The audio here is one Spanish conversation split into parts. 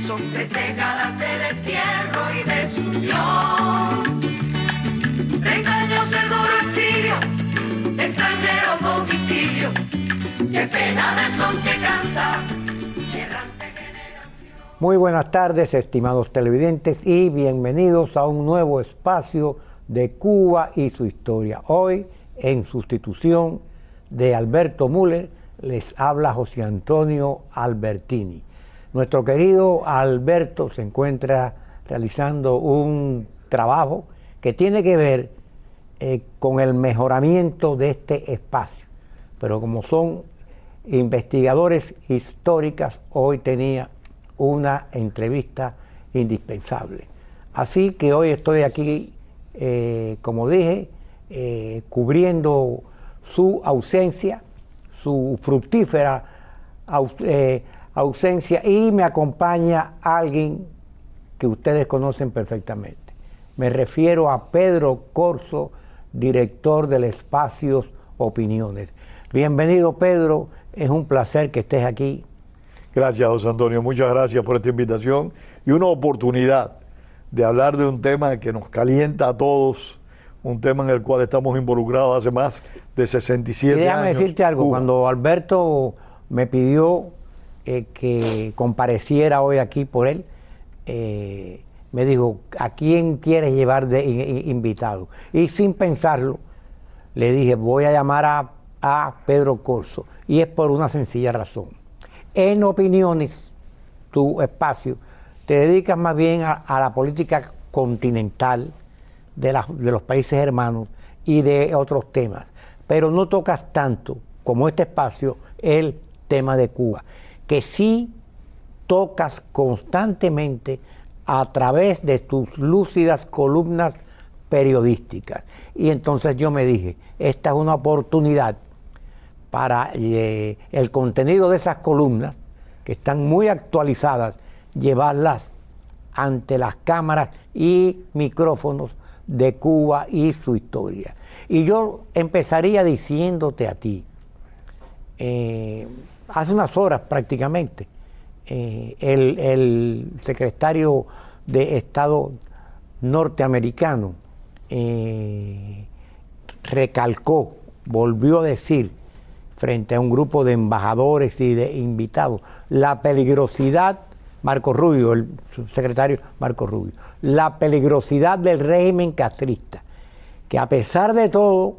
Son 3 décadas de destierro y desunión, 30 años de duro exilio, extranjero domicilio, qué pena de son que canta, errante generación. Muy buenas tardes, estimados televidentes, y bienvenidos a un nuevo espacio de Cuba y su historia. Hoy, en sustitución de Alberto Müller, les habla José Antonio Albertini. Nuestro querido Alberto se encuentra realizando un trabajo que tiene que ver con el mejoramiento de este espacio. Pero como son investigadores históricas, hoy tenía una entrevista indispensable. Así que hoy estoy aquí, como dije, cubriendo su ausencia, su fructífera ausencia, y me acompaña alguien que ustedes conocen perfectamente. Me refiero a Pedro Corzo, director del Espacios Opiniones. Bienvenido, Pedro, es un placer que estés aquí. Gracias, José Antonio, muchas gracias por esta invitación y una oportunidad de hablar de un tema que nos calienta a todos, un tema en el cual estamos involucrados hace más de 67 años. Déjame decirte algo, cuando Alberto me pidió que compareciera hoy aquí por él, me dijo, ¿a quién quieres llevar de invitado? Y sin pensarlo, le dije, voy a llamar a Pedro Corzo, y es por una sencilla razón. En Opiniones, tu espacio, te dedicas más bien a la política continental de los países hermanos y de otros temas, pero no tocas tanto como este espacio el tema de Cuba, que sí tocas constantemente a través de tus lúcidas columnas periodísticas. Y entonces yo me dije, esta es una oportunidad para el contenido de esas columnas, que están muy actualizadas, llevarlas ante las cámaras y micrófonos de Cuba y su historia. Y yo empezaría diciéndote a ti, hace unas horas prácticamente, el secretario de Estado norteamericano recalcó, volvió a decir frente a un grupo de embajadores y de invitados, la peligrosidad, Marco Rubio, el secretario Marco Rubio, la peligrosidad del régimen castrista, que a pesar de todo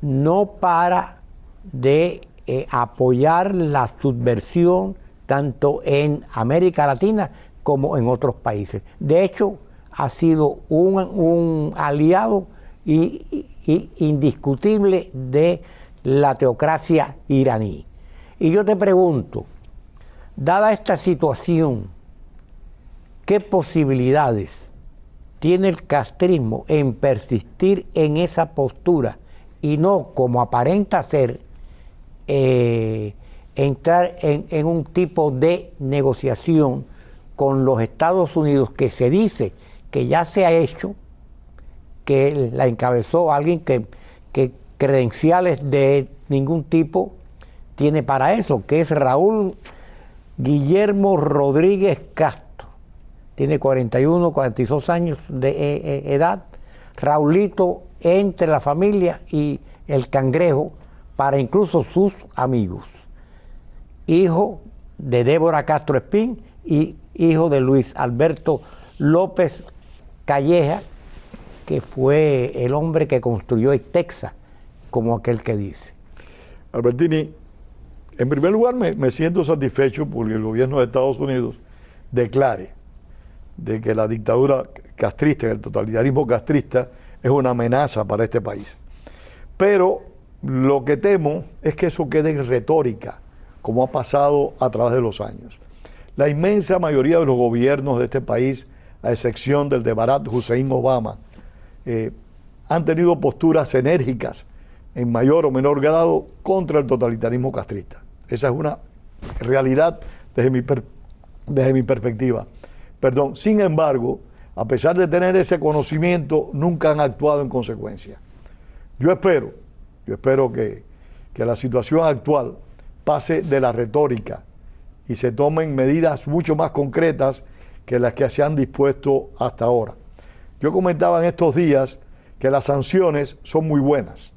no para de apoyar la subversión tanto en América Latina como en otros países. De hecho, ha sido un aliado indiscutible de la teocracia iraní. Y yo te pregunto, dada esta situación, ¿qué posibilidades tiene el castrismo en persistir en esa postura y no, como aparenta ser, entrar en un tipo de negociación con los Estados Unidos, que se dice que ya se ha hecho, que la encabezó alguien que credenciales de ningún tipo tiene para eso, que es Raúl Guillermo Rodríguez Castro? Tiene 41, 42 años de edad. Raulito entre la familia y el cangrejo para incluso sus amigos. Hijo de Débora Castro Espín y hijo de Luis Alberto López Calleja, que fue el hombre que construyó Texas, como aquel que dice. Albertini, en primer lugar me siento satisfecho porque el gobierno de Estados Unidos declare de que la dictadura castrista, el totalitarismo castrista, es una amenaza para este país. Pero lo que temo es que eso quede en retórica, como ha pasado a través de los años. La inmensa mayoría de los gobiernos de este país, a excepción del de Barack Hussein Obama, han tenido posturas enérgicas en mayor o menor grado contra el totalitarismo castrista. Esa es una realidad desde mi perspectiva. Sin embargo, a pesar de tener ese conocimiento, nunca han actuado en consecuencia. Yo espero que la situación actual pase de la retórica y se tomen medidas mucho más concretas que las que se han dispuesto hasta ahora. Yo comentaba en estos días que las sanciones son muy buenas.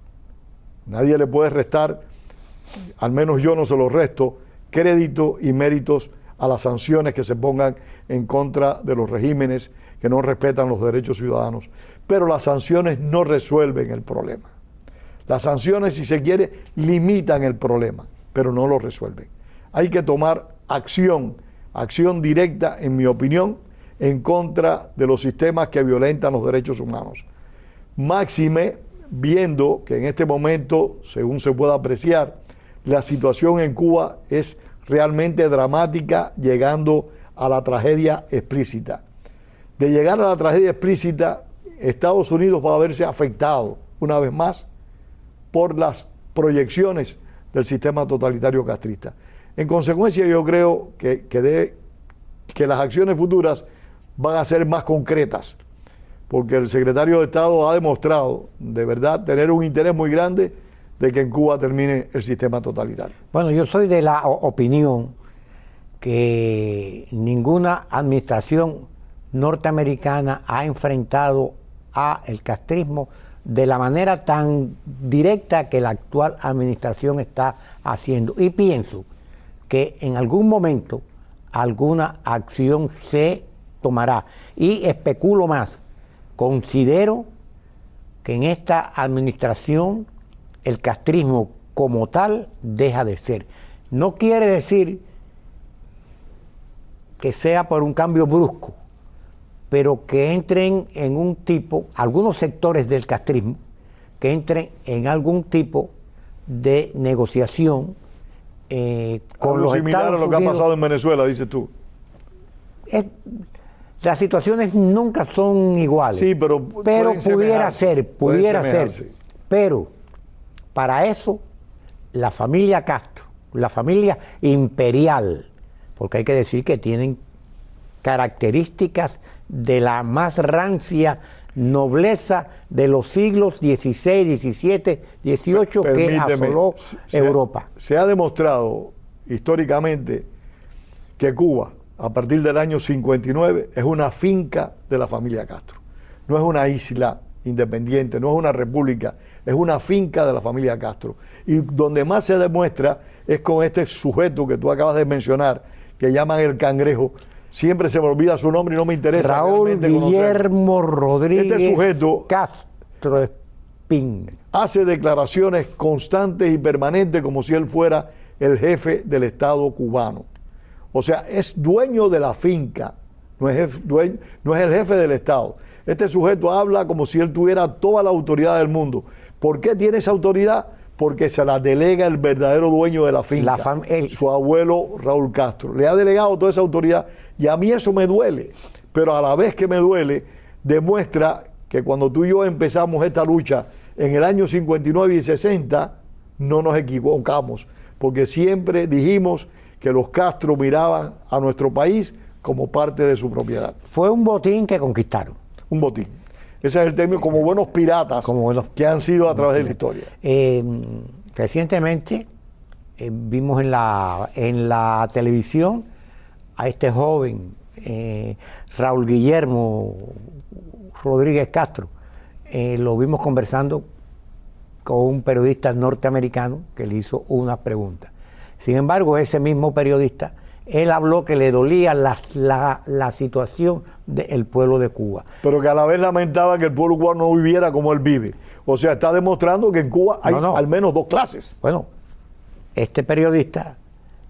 Nadie le puede restar, al menos yo no se los resto, crédito y méritos a las sanciones que se pongan en contra de los regímenes que no respetan los derechos ciudadanos. Pero las sanciones no resuelven el problema. Las sanciones, si se quiere, limitan el problema, pero no lo resuelven. Hay que tomar acción directa, en mi opinión, en contra de los sistemas que violentan los derechos humanos. Máxime, viendo que en este momento, según se pueda apreciar, la situación en Cuba es realmente dramática, llegando a la tragedia explícita. De llegar a la tragedia explícita, Estados Unidos va a verse afectado una vez más por las proyecciones del sistema totalitario castrista. En consecuencia, yo creo que las acciones futuras van a ser más concretas, porque el secretario de Estado ha demostrado de verdad tener un interés muy grande de que en Cuba termine el sistema totalitario. Bueno, yo soy de la opinión que ninguna administración norteamericana ha enfrentado al castrismo de la manera tan directa que la actual administración está haciendo. Y pienso que en algún momento alguna acción se tomará. Y especulo más, considero que en esta administración el castrismo como tal deja de ser. No quiere decir que sea por un cambio brusco, pero que entren en un tipo, algunos sectores del castrismo, que entren en algún tipo de negociación con los Estados Unidos. Similar a lo que ha pasado en Venezuela, dices tú. Las situaciones nunca son iguales. Sí, pero pudiera ser. Pero para eso la familia Castro, la familia imperial, porque hay que decir que tienen características de la más rancia nobleza de los siglos XVI, XVII, XVIII que asoló Europa. Se ha demostrado históricamente que Cuba, a partir del año 59, es una finca de la familia Castro. No es una isla independiente, no es una república, es una finca de la familia Castro. Y donde más se demuestra es con este sujeto que tú acabas de mencionar, que llaman el Cangrejo. Siempre se me olvida su nombre y no me interesa. Raúl Guillermo Rodríguez este sujeto Castro Espín hace declaraciones constantes y permanentes como si él fuera el jefe del Estado cubano. O sea, es dueño de la finca, no es el jefe del Estado. Este sujeto habla como si él tuviera toda la autoridad del mundo. ¿Por qué tiene esa autoridad? Porque se la delega el verdadero dueño de la finca, su abuelo Raúl Castro. Le ha delegado toda esa autoridad y a mí eso me duele, pero a la vez que me duele, demuestra que cuando tú y yo empezamos esta lucha en el año 59 y 60, no nos equivocamos, porque siempre dijimos que los Castro miraban a nuestro país como parte de su propiedad. Fue un botín que conquistaron. Un botín. Ese es el término, como buenos piratas que han sido a través de la historia. Recientemente vimos en la televisión a este joven Raúl Guillermo Rodríguez Castro. Lo vimos conversando con un periodista norteamericano que le hizo una pregunta. Sin embargo, ese mismo periodista, él habló que le dolía la situación del pueblo de Cuba. Pero que a la vez lamentaba que el pueblo cubano no viviera como él vive. O sea, está demostrando que en Cuba hay al menos dos clases. Bueno, este periodista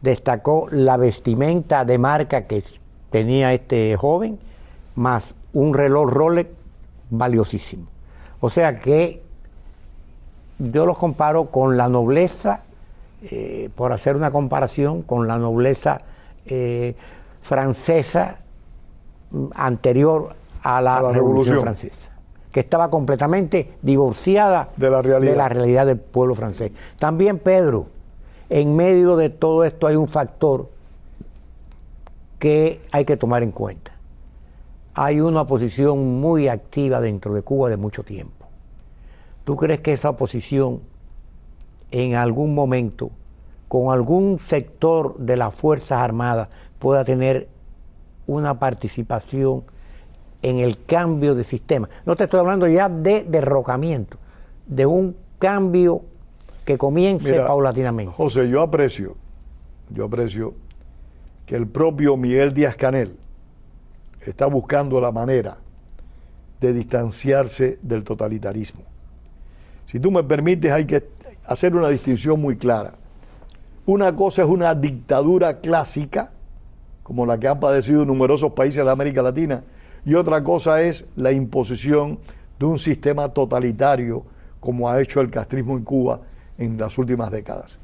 destacó la vestimenta de marca que tenía este joven, más un reloj Rolex valiosísimo. O sea que yo los comparo con la nobleza, por hacer una comparación con la nobleza francesa anterior a la Revolución Francesa, que estaba completamente divorciada de la realidad del pueblo francés. También, Pedro, en medio de todo esto hay un factor que hay que tomar en cuenta. Hay una oposición muy activa dentro de Cuba de mucho tiempo. ¿Tú crees que esa oposición en algún momento con algún sector de las Fuerzas Armadas pueda tener una participación en el cambio de sistema. No te estoy hablando ya de derrocamiento, de un cambio que comience paulatinamente. José, yo aprecio que el propio Miguel Díaz-Canel está buscando la manera de distanciarse del totalitarismo. Si tú me permites, hay que hacer una distinción muy clara. Una cosa es una dictadura clásica, como la que han padecido numerosos países de América Latina, y otra cosa es la imposición de un sistema totalitario, como ha hecho el castrismo en Cuba en las últimas décadas.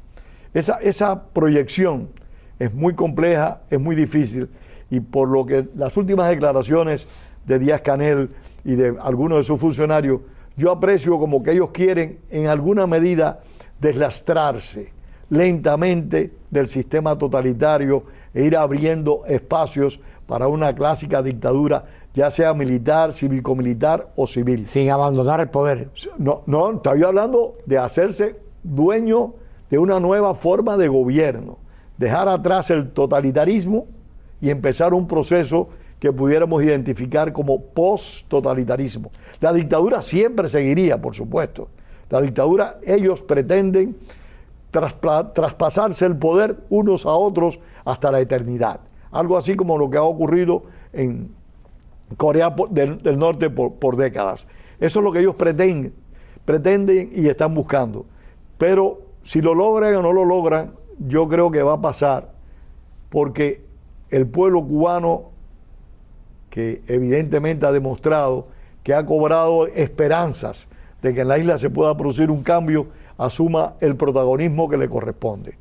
Esa proyección es muy compleja, es muy difícil, y por lo que las últimas declaraciones de Díaz-Canel y de algunos de sus funcionarios, yo aprecio como que ellos quieren en alguna medida deslastrarse lentamente del sistema totalitario e ir abriendo espacios para una clásica dictadura, ya sea militar, cívico-militar o civil. Sin abandonar el poder. No, estaba yo hablando de hacerse dueño de una nueva forma de gobierno, dejar atrás el totalitarismo y empezar un proceso que pudiéramos identificar como post-totalitarismo. La dictadura siempre seguiría, por supuesto. La dictadura, ellos pretenden traspasarse el poder unos a otros hasta la eternidad. Algo así como lo que ha ocurrido en Corea del Norte por décadas. Eso es lo que ellos pretenden y están buscando. Pero si lo logran o no lo logran, yo creo que va a pasar, porque el pueblo cubano, que evidentemente ha demostrado que ha cobrado esperanzas de que en la isla se pueda producir un cambio, asuma el protagonismo que le corresponde.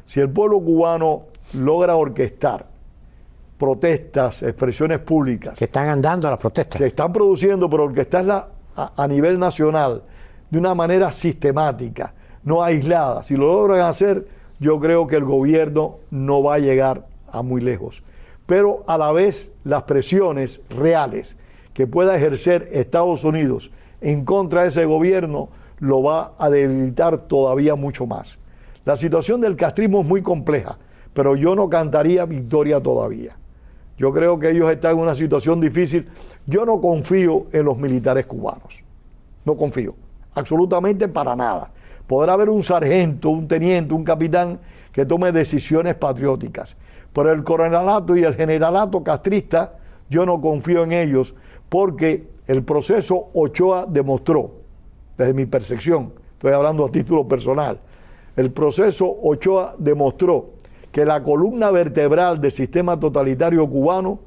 Si el pueblo cubano logra orquestar protestas, expresiones públicas, que están andando las protestas, se están produciendo, pero orquestarlas a nivel nacional de una manera sistemática, no aislada. Si lo logran hacer, yo creo que el gobierno no va a llegar a muy lejos. Pero a la vez, las presiones reales que pueda ejercer Estados Unidos en contra de ese gobierno lo va a debilitar todavía mucho más. La situación del castrismo es muy compleja, pero yo no cantaría victoria todavía. Yo creo que ellos están en una situación difícil. Yo no confío en los militares cubanos. No confío, absolutamente para nada. Podrá haber un sargento, un teniente, un capitán que tome decisiones patrióticas. Pero el coronelato y el generalato castrista, yo no confío en ellos, porque el proceso Ochoa demostró, desde mi percepción, estoy hablando a título personal, el proceso Ochoa demostró que la columna vertebral del sistema totalitario cubano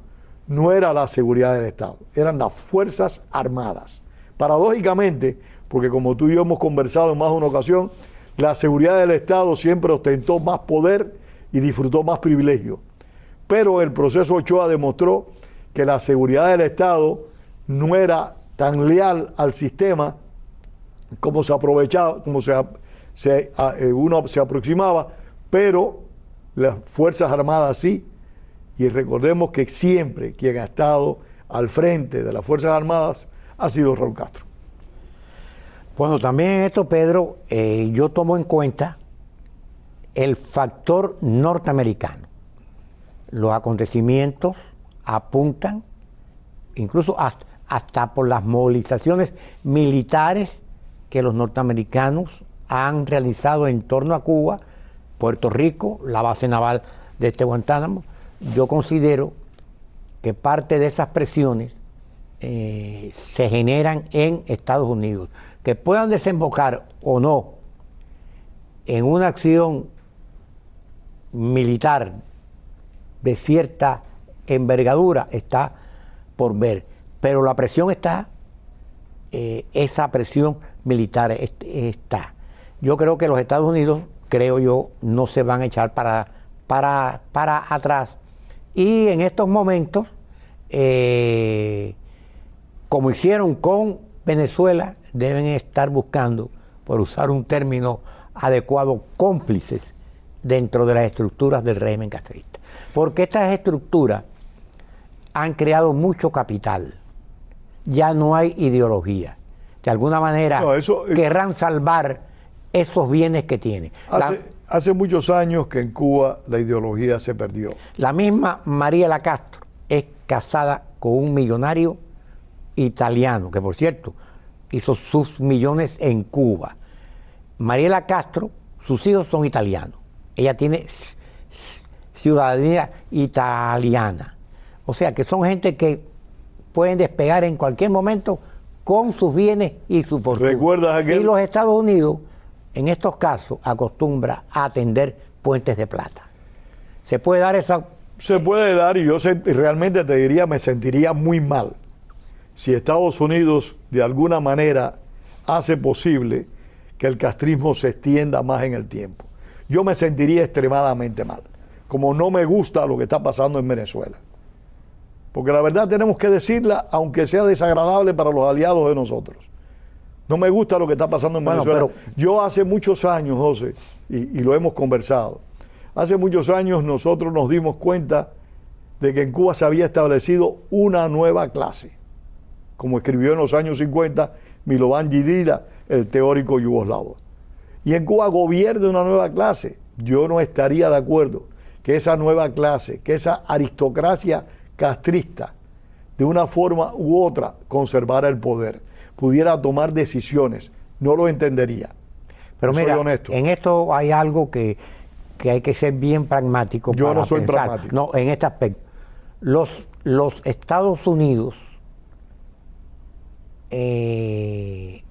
no era la seguridad del Estado, eran las Fuerzas Armadas. Paradójicamente, porque como tú y yo hemos conversado en más de una ocasión, la seguridad del Estado siempre ostentó más poder y disfrutó más privilegios. Pero el proceso Ochoa demostró que la seguridad del Estado no era tan leal al sistema como se aprovechaba, como uno se aproximaba, pero las Fuerzas Armadas sí. Y recordemos que siempre quien ha estado al frente de las Fuerzas Armadas ha sido Raúl Castro. Bueno, también en esto, Pedro, yo tomo en cuenta el factor norteamericano. Los acontecimientos apuntan, incluso hasta por las movilizaciones militares que los norteamericanos han realizado en torno a Cuba, Puerto Rico, la base naval de Guantánamo. Yo considero que parte de esas presiones se generan en Estados Unidos, que puedan desembocar o no en una acción militar de cierta envergadura, está por ver, pero la presión está, esa presión militar está. Yo creo que los Estados Unidos, creo yo, no se van a echar para atrás, y en estos momentos, como hicieron con Venezuela, deben estar buscando, por usar un término adecuado, cómplices dentro de las estructuras del régimen castrista. Porque estas estructuras han creado mucho capital. Ya no hay ideología. De alguna manera querrán salvar esos bienes que tienen. Hace muchos años que en Cuba la ideología se perdió. La misma Mariela Castro es casada con un millonario italiano, que por cierto hizo sus millones en Cuba. Mariela Castro, sus hijos son italianos. Ella tiene ciudadanía italiana. O sea que son gente que pueden despegar en cualquier momento con sus bienes y su fortuna. ¿Recuerdas aquel? Y los Estados Unidos, en estos casos, acostumbra a atender puentes de plata. Se puede dar esa... Se puede dar, y yo realmente te diría, me sentiría muy mal si Estados Unidos de alguna manera hace posible que el castrismo se extienda más en el tiempo. Yo me sentiría extremadamente mal, como no me gusta lo que está pasando en Venezuela. Porque la verdad tenemos que decirla, aunque sea desagradable para los aliados de nosotros. No me gusta lo que está pasando en Venezuela. Pero yo hace muchos años, José, y lo hemos conversado, hace muchos años nosotros nos dimos cuenta de que en Cuba se había establecido una nueva clase, como escribió en los años 50 Milovan Gidila, el teórico yugoslavo. Y en Cuba gobierna una nueva clase. Yo no estaría de acuerdo que esa nueva clase, que esa aristocracia castrista, de una forma u otra, conservara el poder, pudiera tomar decisiones. No lo entendería. Pero no mira, soy honesto. En esto hay algo que hay que ser bien pragmático. Yo para no soy pensar. pragmático. No, en este aspecto. Los Estados Unidos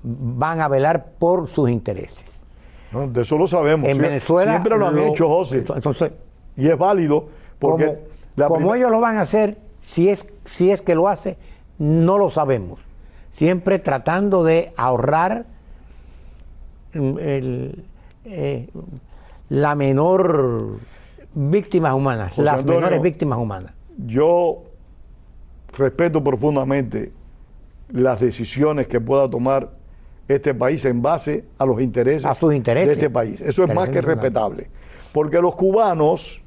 van a velar por sus intereses. No, de eso lo sabemos. En Venezuela siempre lo han hecho, José. Entonces, y es válido porque... Como ellos lo van a hacer, si es que lo hace, no lo sabemos. Siempre tratando de ahorrar la menor víctimas humanas, José las Antonio, menores víctimas humanas. Yo respeto profundamente las decisiones que pueda tomar este país en base a los intereses, a sus intereses de este país. Eso es más que respetable. Porque los cubanos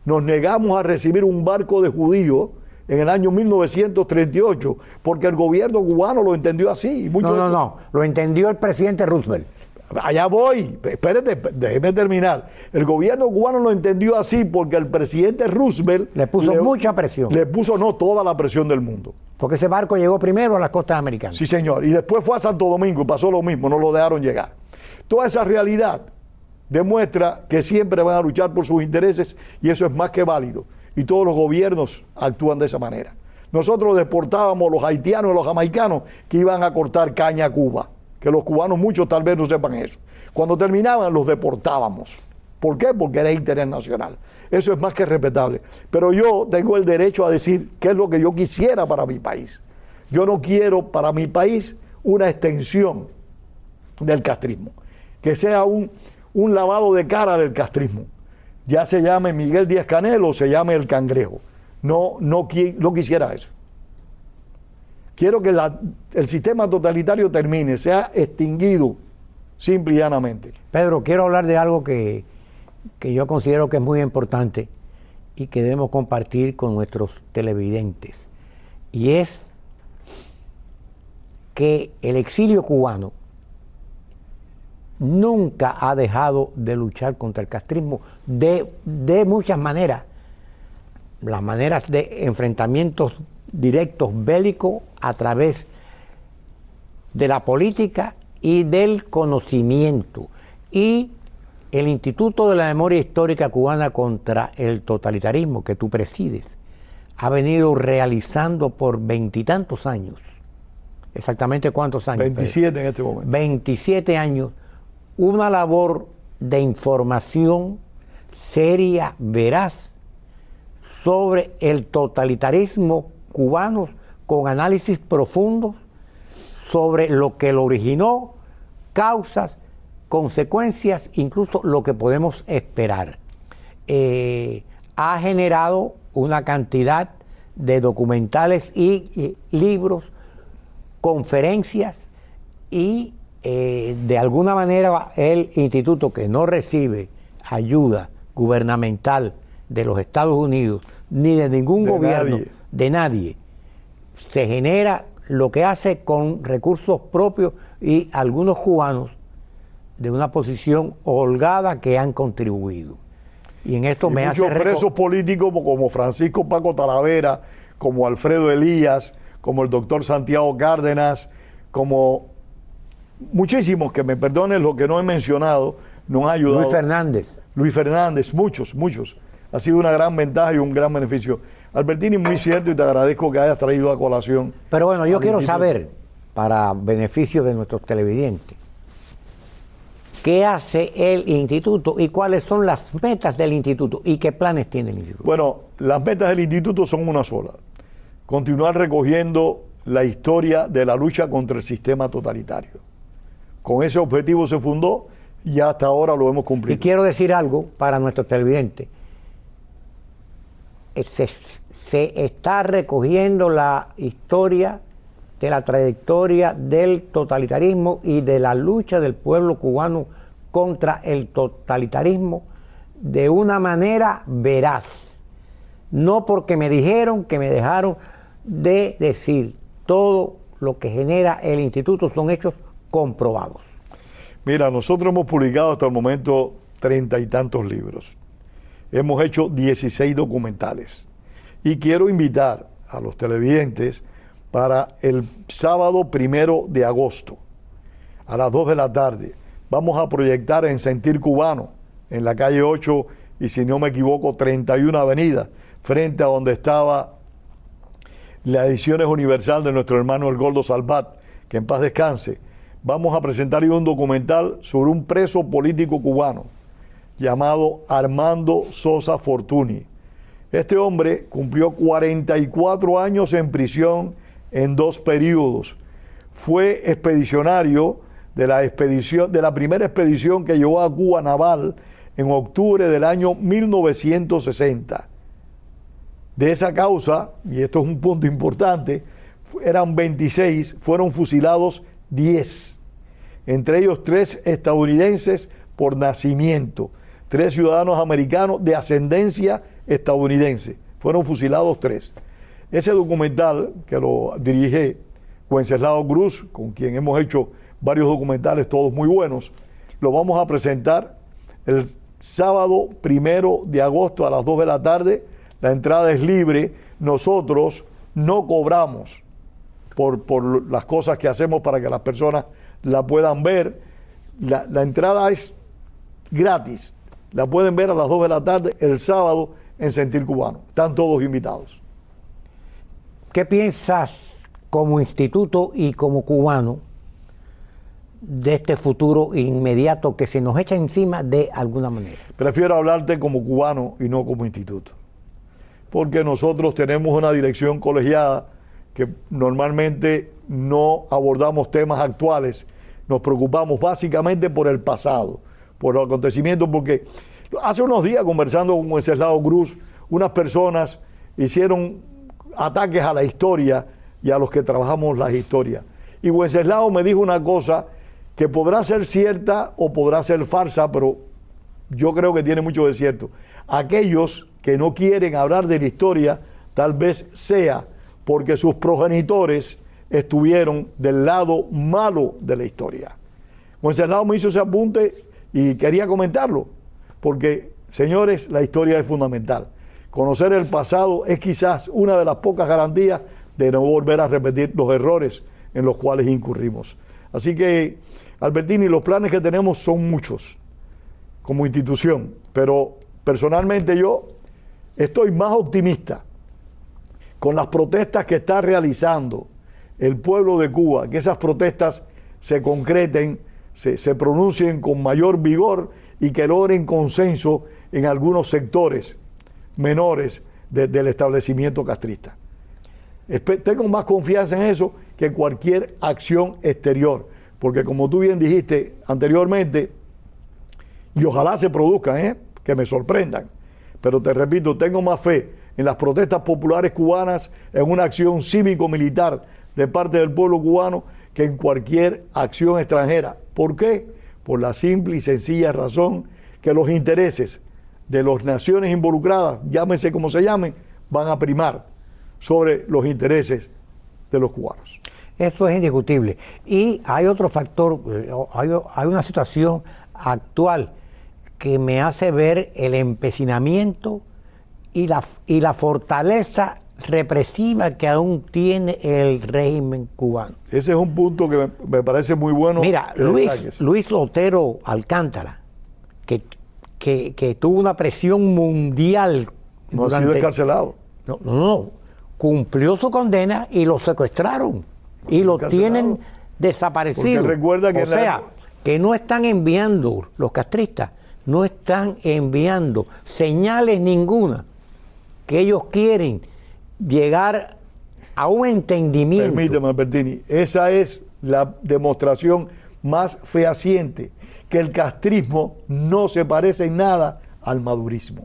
nos negamos a recibir un barco de judíos en el año 1938, porque el gobierno cubano lo entendió así. No, lo entendió el presidente Roosevelt. Allá voy, espérate, déjeme terminar. El gobierno cubano lo entendió así porque el presidente Roosevelt... Le puso mucha presión. Le puso no toda la presión del mundo. Porque ese barco llegó primero a las costas americanas. Sí, señor, y después fue a Santo Domingo y pasó lo mismo, no lo dejaron llegar. Toda esa realidad demuestra que siempre van a luchar por sus intereses y eso es más que válido. Y todos los gobiernos actúan de esa manera. Nosotros deportábamos a los haitianos y los jamaicanos que iban a cortar caña a Cuba, que los cubanos muchos tal vez no sepan eso. Cuando terminaban los deportábamos. ¿Por qué? Porque era interés nacional. Eso es más que respetable. Pero yo tengo el derecho a decir qué es lo que yo quisiera para mi país. Yo no quiero para mi país una extensión del castrismo, que sea un lavado de cara del castrismo. Ya se llame Miguel Díaz-Canel o se llame el Cangrejo. No quisiera eso. Quiero que el sistema totalitario termine, sea extinguido, simple y llanamente. Pedro, quiero hablar de algo que yo considero que es muy importante y que debemos compartir con nuestros televidentes. Y es que el exilio cubano nunca ha dejado de luchar contra el castrismo de muchas maneras. Las maneras de enfrentamientos directos bélicos a través de la política y del conocimiento. Y el Instituto de la Memoria Histórica Cubana contra el Totalitarismo, que tú presides, ha venido realizando por 20 y tantos años. ¿Exactamente cuántos años? 27 en este momento. 27 años. Una labor de información seria, veraz, sobre el totalitarismo cubano, con análisis profundos sobre lo que lo originó, causas, consecuencias, incluso lo que podemos esperar. Ha generado una cantidad de documentales y libros, conferencias y de alguna manera el instituto, que no recibe ayuda gubernamental de los Estados Unidos ni de ningún gobierno, de nadie, se genera lo que hace con recursos propios, y algunos cubanos de una posición holgada que han contribuido. Y en esto me hace muchos presos políticos como Francisco Paco Talavera, como Alfredo Elías, como el doctor Santiago Cárdenas, como muchísimos, que me perdonen lo que no he mencionado, nos han ayudado. Luis Fernández, muchos. Ha sido una gran ventaja y un gran beneficio. Albertini, muy cierto, y te agradezco que hayas traído a colación. Pero bueno, yo quiero saber, para beneficio de nuestros televidentes, ¿qué hace el instituto y cuáles son las metas del instituto y qué planes tiene el instituto? Bueno, las metas del instituto son una sola: continuar recogiendo la historia de la lucha contra el sistema totalitario. Con ese objetivo se fundó y hasta ahora lo hemos cumplido. Y quiero decir algo para nuestros televidentes. Se está recogiendo la historia de la trayectoria del totalitarismo y de la lucha del pueblo cubano contra el totalitarismo de una manera veraz. No porque me dijeron que me dejaron de decir. Todo lo que genera el instituto son hechos comprobados. Mira, nosotros hemos publicado hasta el momento 30 y tantos libros. Hemos hecho 16 documentales. Y quiero invitar a los televidentes para el sábado 1 de agosto, a las 2 de la tarde. Vamos a proyectar en Sentir Cubano, en la calle 8 y, si no me equivoco, 31 Avenida, frente a donde estaba la Ediciones Universal de nuestro hermano El Gordo Salvat, que en paz descanse. Vamos a presentar un documental sobre un preso político cubano llamado Armando Sosa Fortuny. Este hombre cumplió 44 años en prisión en 2 periodos. Fue expedicionario de la primera expedición que llevó a Cuba naval en octubre del año 1960. De esa causa, y esto es un punto importante, eran 26, fueron fusilados 10, entre ellos 3 estadounidenses por nacimiento, 3 ciudadanos americanos de ascendencia estadounidense, fueron fusilados 3. Ese documental, que lo dirige Wenceslao Cruz, con quien hemos hecho varios documentales, todos muy buenos, lo vamos a presentar el sábado 1 de agosto a las 2 de la tarde. La entrada es libre. Nosotros no cobramos por las cosas que hacemos para que las personas la puedan ver. La entrada es gratis. La pueden ver a las 2 de la tarde el sábado en Sentir Cubano. Están todos invitados. ¿Qué piensas como instituto y como cubano de este futuro inmediato que se nos echa encima de alguna manera? Prefiero hablarte como cubano y no como instituto, porque nosotros tenemos una dirección colegiada que normalmente no abordamos temas actuales, nos preocupamos básicamente por el pasado, por los acontecimientos, porque hace unos días, conversando con Wenceslao Cruz, unas personas hicieron ataques a la historia y a los que trabajamos las historias. Y Wenceslao me dijo una cosa que podrá ser cierta o podrá ser falsa, pero yo creo que tiene mucho de cierto. Aquellos que no quieren hablar de la historia, tal vez sea porque sus progenitores estuvieron del lado malo de la historia. Wenceslao me hizo ese apunte y quería comentarlo, porque, señores, la historia es fundamental. Conocer el pasado es quizás una de las pocas garantías de no volver a repetir los errores en los cuales incurrimos. Así que, Albertini, los planes que tenemos son muchos como institución, pero personalmente yo estoy más optimista con las protestas que está realizando el pueblo de Cuba, que esas protestas se concreten, se pronuncien con mayor vigor y que logren consenso en algunos sectores menores del establecimiento castrista. Tengo más confianza en eso que cualquier acción exterior, porque como tú bien dijiste anteriormente, y ojalá se produzcan, que me sorprendan, pero te repito, tengo más fe en las protestas populares cubanas, en una acción cívico-militar de parte del pueblo cubano, que en cualquier acción extranjera. ¿Por qué? Por la simple y sencilla razón que los intereses de las naciones involucradas, llámense como se llamen, van a primar sobre los intereses de los cubanos. Eso es indiscutible. Y hay otro factor, hay una situación actual que me hace ver el empecinamiento y la fortaleza represiva que aún tiene el régimen cubano. Ese es un punto que me parece muy bueno. Mira, Luis Otero Alcántara, que tuvo una presión mundial. No ha sido encarcelado. No. Cumplió su condena y lo secuestraron. Y lo tienen desaparecido. Porque recuerda que que no están enviando, los castristas, no están enviando señales ninguna que ellos quieren llegar a un entendimiento. Permíteme, Albertini, esa es la demostración más fehaciente, que el castrismo no se parece en nada al madurismo.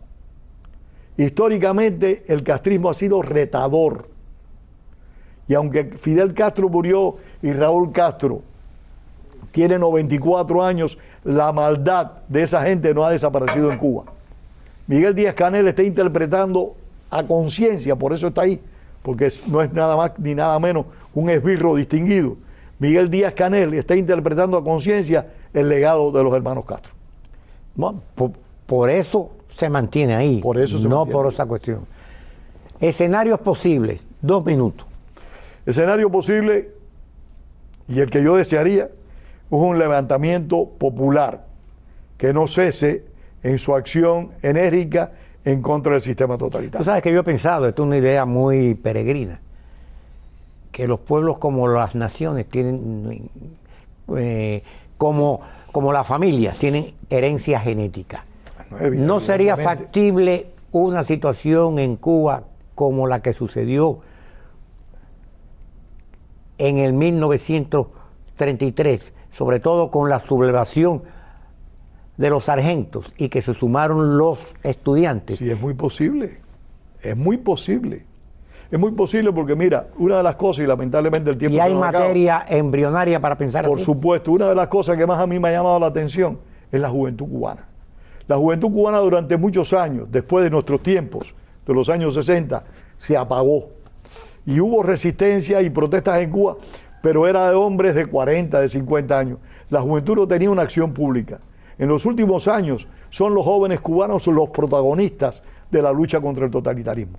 Históricamente el castrismo ha sido retador. Y aunque Fidel Castro murió y Raúl Castro tiene 94 años, la maldad de esa gente no ha desaparecido en Cuba. Miguel Díaz-Canel está interpretando a conciencia, por eso está ahí, porque no es nada más ni nada menos un esbirro distinguido. Miguel Díaz-Canel está interpretando a conciencia el legado de los hermanos Castro. Bueno, por eso se mantiene ahí, por eso no por esa cuestión. Escenarios posibles, 2 minutos. Escenario posible, y el que yo desearía, es un levantamiento popular que no cese en su acción enérgica en contra del sistema totalitario. Tú sabes que yo he pensado, esto es una idea muy peregrina, que los pueblos como las naciones tienen, como las familias, tienen herencia genética. No sería factible una situación en Cuba como la que sucedió en el 1933, sobre todo con la sublevación de los sargentos y que se sumaron los estudiantes. Sí, es muy posible, es muy posible. Es muy posible porque mira, una de las cosas, y lamentablemente el tiempo y hay materia embrionaria para pensar por así. supuesto, una de las cosas que más a mí me ha llamado la atención es la juventud cubana. La juventud cubana durante muchos años, después de nuestros tiempos, de los años 60, se apagó. Y hubo resistencia y protestas en Cuba, pero era de hombres de 40, de 50 años. La juventud no tenía una acción pública. En los últimos años son los jóvenes cubanos los protagonistas de la lucha contra el totalitarismo.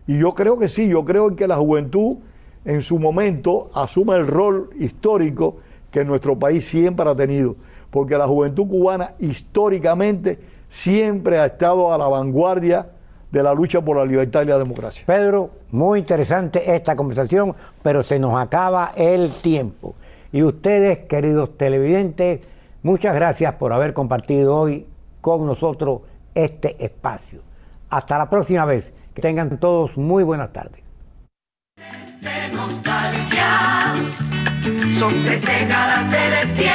Y yo creo que sí, yo creo que la juventud en su momento asuma el rol histórico que nuestro país siempre ha tenido, porque la juventud cubana históricamente siempre ha estado a la vanguardia de la lucha por la libertad y la democracia. Pedro, muy interesante esta conversación, pero se nos acaba el tiempo. Y ustedes, queridos televidentes, muchas gracias por haber compartido hoy con nosotros este espacio. Hasta la próxima vez. Que tengan todos muy buenas tardes. De nostalgia, son 3 décadas del destierro.